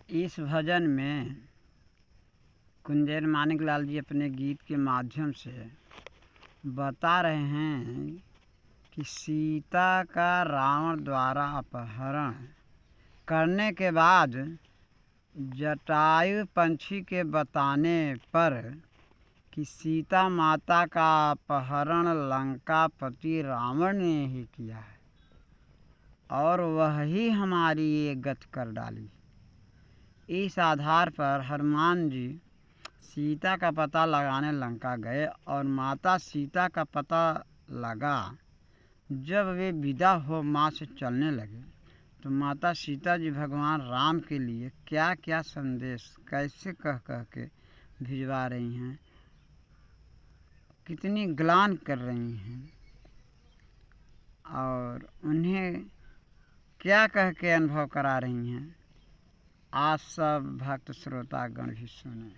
इस भजन में कुंजेर मानिकलाल जी अपने गीत के माध्यम से बता रहे हैं कि सीता का रावण द्वारा अपहरण करने के बाद जटायु पंछी के बताने पर कि सीता माता का अपहरण लंकापति रावण ने ही किया है और वही हमारी ये गति कर डाली। इस आधार पर हनुमान जी सीता का पता लगाने लंका गए और माता सीता का पता लगा। जब वे विदा हो माँ से चलने लगे तो माता सीता जी भगवान राम के लिए क्या क्या संदेश कैसे कह कह के भिजवा रही हैं, कितनी ग्लानि कर रही हैं और उन्हें क्या कह के अनुभव करा रही हैं। आज सब भक्त श्रोतागण भी सुने।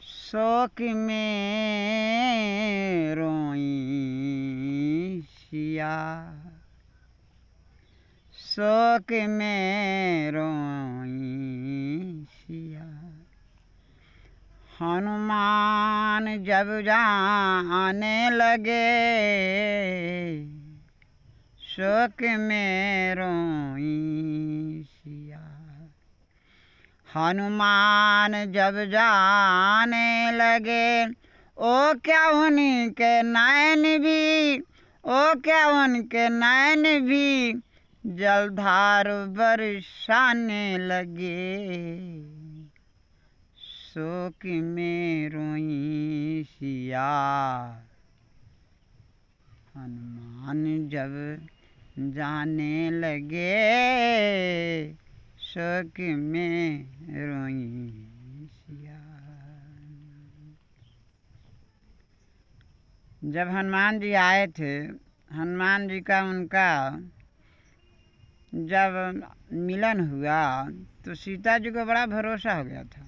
शोक में रोई सिया, शोक में रोई सिया, हनुमान जब जाने लगे, शोक में रोई सिया, हनुमान जब जाने लगे। ओ क्या उनके नैन भी, ओ क्या उनके नैन भी जलधार बरसाने लगे, शोक में रोई सिया, हनुमान जब जाने लगे, शोक में रोई सिया। जब हनुमान जी आए थे, हनुमान जी का उनका जब मिलन हुआ तो सीता जी को बड़ा भरोसा हो गया था।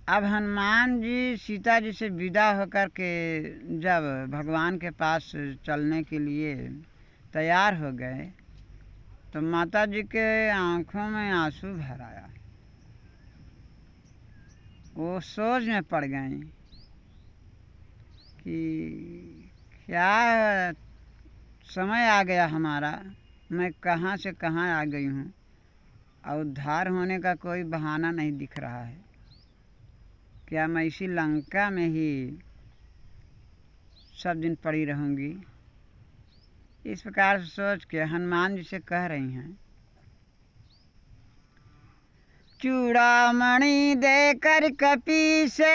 अब हनुमान जी सीता जी से विदा होकर के जब भगवान के पास चलने के लिए तैयार हो गए तो माता जी के आंखों में आंसू भर आया। वो सोच में पड़ गई कि क्या समय आ गया हमारा, मैं कहाँ से कहाँ आ गई हूँ और उद्धार होने का कोई बहाना नहीं दिख रहा है। क्या मैं इसी लंका में ही सब दिन पड़ी रहूँगी। इस प्रकार से सोच के हनुमान जी से कह रही हैं, चूड़ामणि देकर कपि से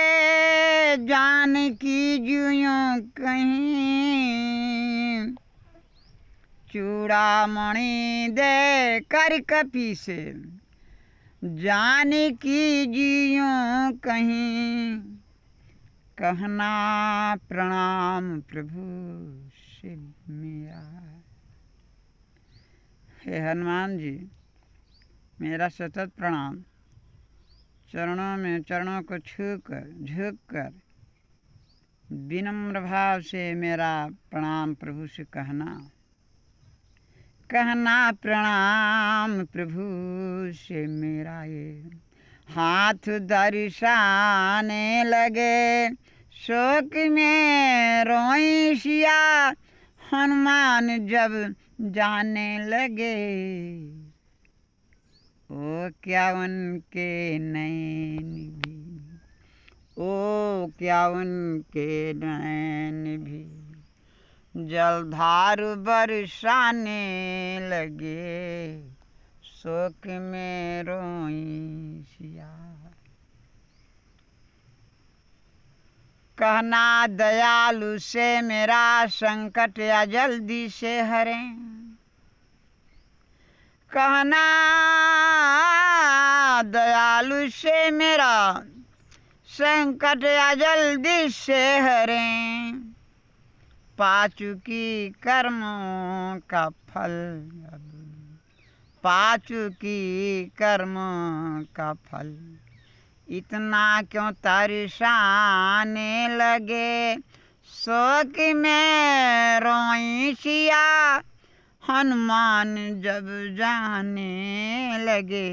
जानकी ज्यों कहीं, चूड़ामणि देकर कपि से जानकी ज्यों कहीं, कहना प्रणाम प्रभु से मेरा। हे हनुमान जी, मेरा सतत प्रणाम। चरणों में चरणों को छूकर झुककर विनम्र भाव से मेरा प्रणाम प्रभु से कहना, कहना प्रणाम प्रभु से मेरा। ये हाथ दर्शाने लगे, शोक में रोई सिया, हनुमान जब जाने लगे। ओ क्या उनके नैन भी, ओ क्या उनके नैन भी जलधार बरसाने लगे, शोक में रोई सिया। कहना दयालु से मेरा संकट या जल्दी से हरें, कहना दयालु से मेरा संकट या जल्दी से हरें, पा चुकी कर्मों का फल, पा चुकी कर्मों का फल, इतना क्यों तरसाने लगे, शोक में रोई सिया, हनुमान जब जाने लगे,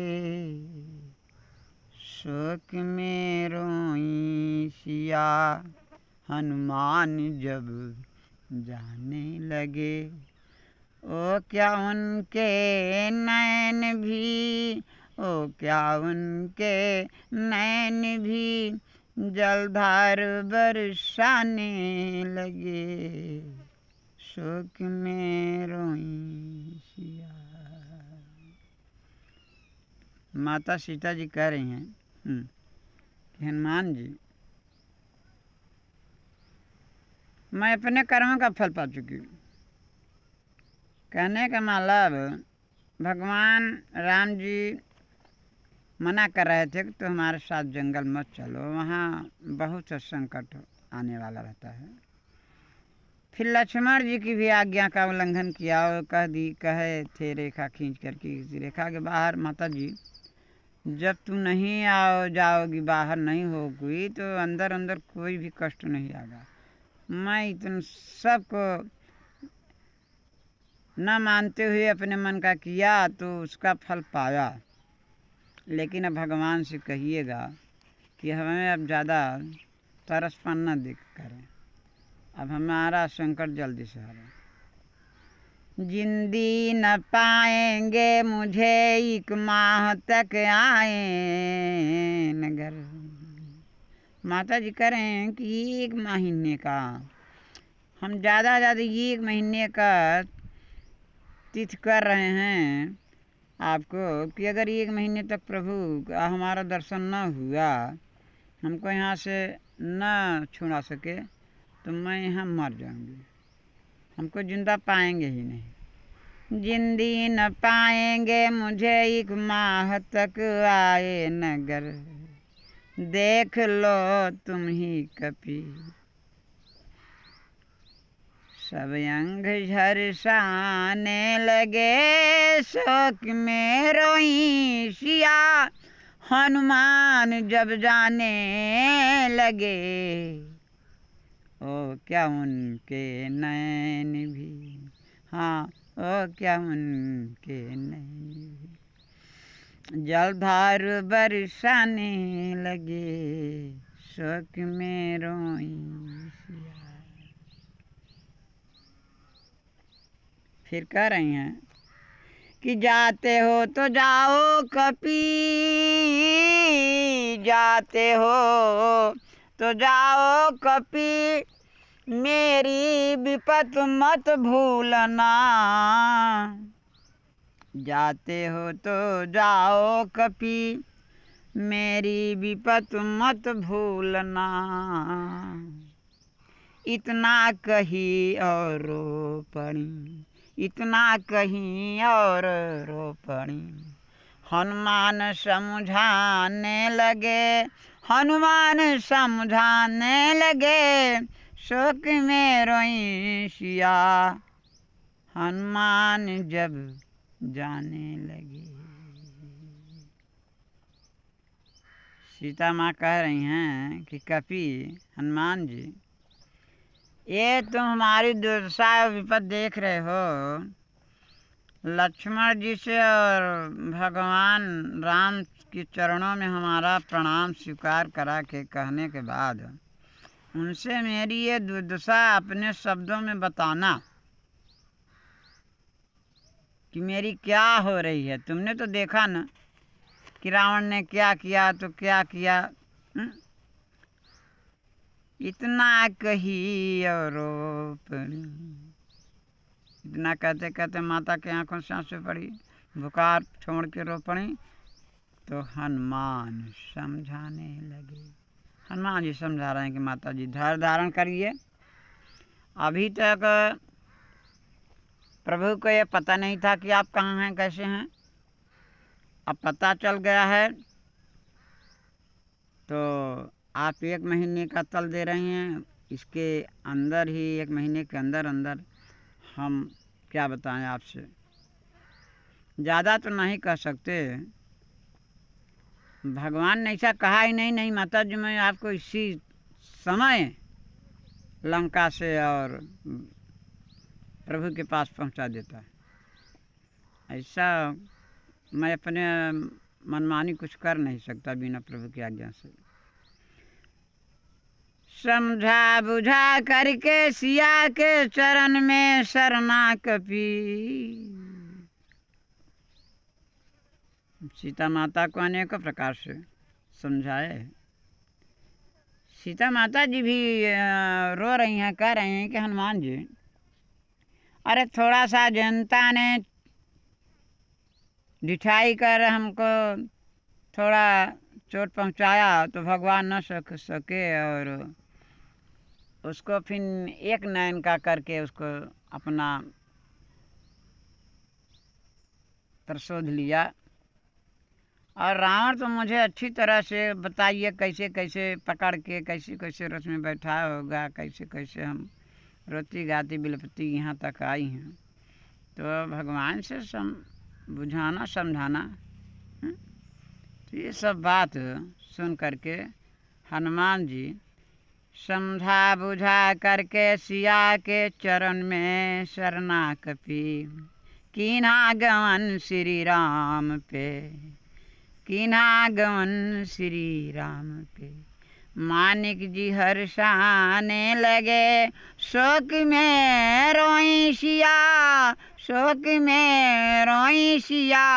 शोक में रोई सिया। हनुमान जब जाने लगे, ओ क्या उनके नैन भी, ओ क्या उनके नैन भी जलधार बरसाने लगे, शोक में रोई सिया। माता सीता जी कह रही हैं कि हनुमान जी, मैं अपने कर्मों का फल पा चुकी हूँ। कहने का मतलब भगवान राम जी मना कर रहे थे कि तो हमारे साथ जंगल मत चलो, वहाँ बहुत सा संकट आने वाला रहता है। फिर लक्ष्मण जी की भी आज्ञा का उल्लंघन किया और कहे थे रेखा खींच करके, इस रेखा के बाहर माता जी जब तुम नहीं जाओगी, बाहर नहीं होगी, तो अंदर अंदर कोई भी कष्ट नहीं आएगा। मैं तुम सबको न मानते हुए अपने मन का किया तो उसका फल पाया। लेकिन अब भगवान से कहिएगा कि हमें अब ज़्यादा तरसपन न देख करें, अब हमारा संकट जल्दी से हरे। जिंदगी न पाएंगे मुझे 1 माह तक आए नगर। माता जी कह रहे हैं कि 1 महीने का, हम ज़्यादा 1 महीने का तिथि कर रहे हैं आपको कि अगर 1 महीने तक प्रभु हमारा दर्शन न हुआ, हमको यहाँ से न छुड़ा सके, तो मैं यहाँ मर जाऊंगी, हमको जिंदा पाएंगे ही नहीं। जिंदगी न पाएंगे मुझे 1 माह तक आए नगर, देख लो तुम ही कपी। सब अंग झरसाने लगे, शोक में रोई सिया। हनुमान जब जाने लगे, ओ क्या उनके नैन भी, हाँ ओ क्या उनके नैन भी जलधार बरसाने लगे, शोक में रोई सिया। फिर कह रही हैं कि जाते हो तो जाओ कपी, जाते हो तो जाओ कपी, मेरी विपत मत भूलना। जाते हो तो जाओ कपी, मेरी विपत मत भूलना। इतना कही और रो पड़ी, इतना कहीं और रो पड़ी। हनुमान समझाने लगे, हनुमान समझाने लगे, शोक में रोई सिया। हनुमान जब जाने लगे। सीता माँ कह रही हैं कि कपि हनुमान जी, ये तुम हमारी दुर्दशा विपद देख रहे हो। लक्ष्मण जी से और भगवान राम के चरणों में हमारा प्रणाम स्वीकार करा के कहने के बाद उनसे मेरी ये दुर्दशा अपने शब्दों में बताना कि मेरी क्या हो रही है। तुमने तो देखा ना कि रावण ने क्या किया, तो क्या किया। इतना कही और रो पड़ी। इतना कहते कहते माता के आंखों से आंसू पड़ी, बुखार छोड़ के रो पड़ी। तो हनुमान समझाने लगे। हनुमान जी समझा रहे हैं कि माता जी धैर्य धारण करिए। अभी तक प्रभु को ये पता नहीं था कि आप कहाँ हैं, कैसे हैं। अब पता चल गया है, तो आप 1 महीने का तल दे रहे हैं। इसके अंदर ही 1 महीने के अंदर अंदर हम क्या बताएं आपसे, ज़्यादा तो नहीं कह सकते। भगवान ने ऐसा कहा ही नहीं, नहीं माता जी मैं आपको इसी समय लंका से और प्रभु के पास पहुंचा देता है। ऐसा मैं अपने मनमानी कुछ कर नहीं सकता बिना प्रभु की आज्ञा से। समझा बुझा करके सिया के चरण में शरणा कपी। सीता माता को अनेक प्रकार से समझाए। सीता माता जी भी रो रही हैं, कह रही हैं कि हनुमान जी, अरे थोड़ा सा जनता ने ढिठाई कर हमको थोड़ा चोट पहुंचाया तो भगवान न सके और उसको फिर एक नयन का करके उसको अपना प्रशोध लिया। और रावण तो मुझे अच्छी तरह से बताइए कैसे कैसे पकड़ के कैसे कैसे रथ में बैठा होगा, कैसे कैसे हम रोती गाती बिलपति यहाँ तक आई हैं। तो भगवान से बुझाना समझाना। तो ये सब बात सुन करके हनुमान जी समझा बुझा करके सिया के चरण में शरणा कपी। कीन्हा गमन श्री राम पे, कीन्हा गमन श्री राम पे। मानिक जी हर्षाने लगे, शोक में रोई सिया, शोक में रोई सिया।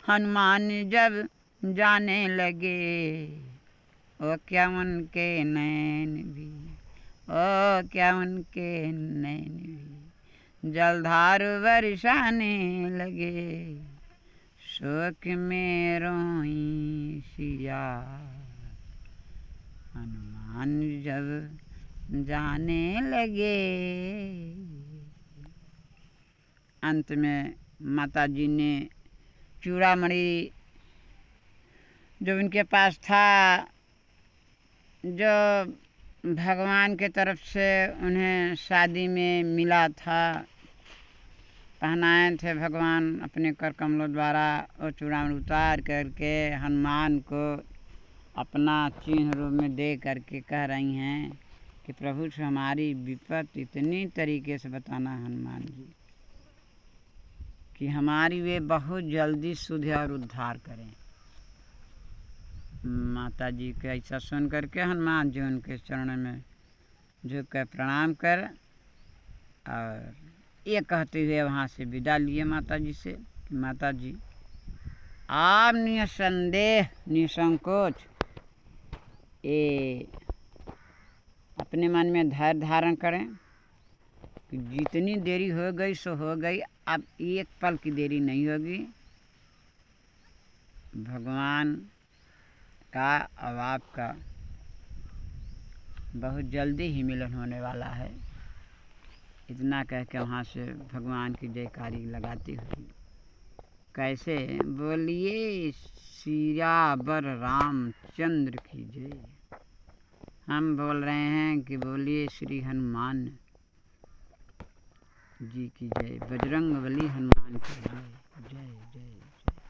हनुमान जब जाने लगे, ओ क्या उनके नैन भी, ओ क्या उनके नैन भी जलधार बरसाने लगे। शोक में रोई सिया, हनुमान जब जाने लगे। अंत में माता जी ने चूड़ामणि जो उनके पास था, जो भगवान के तरफ से उन्हें शादी में मिला था, पहनाए थे भगवान अपने कर कमलों द्वारा, और चूड़ामणि उतार करके हनुमान को अपना चिन्ह रूप में दे करके कह रही हैं कि प्रभु से हमारी विपत्ति इतनी तरीके से बताना हनुमान जी कि हमारी वे बहुत जल्दी सुधे और उद्धार करें। माता जी के ऐसा सुन करके हनुमान जी उनके चरण में झुक कर प्रणाम कर और ये कहते हुए वहाँ से विदा लिए माता जी से कि माता जी आप निसंदेह निसंकोच ये अपने मन में धैर्य धारण करें कि जितनी देरी हो गई सो हो गई, अब एक पल की देरी नहीं होगी। भगवान का और आपका बहुत जल्दी ही मिलन होने वाला है। इतना कह के वहाँ से भगवान की जयकारी लगाती हुई कैसे बोलिए सियावर रामचंद्र की जय। हम बोल रहे हैं कि बोलिए श्री हनुमान जी की जय, बजरंगबली हनुमान की जय, जय जय।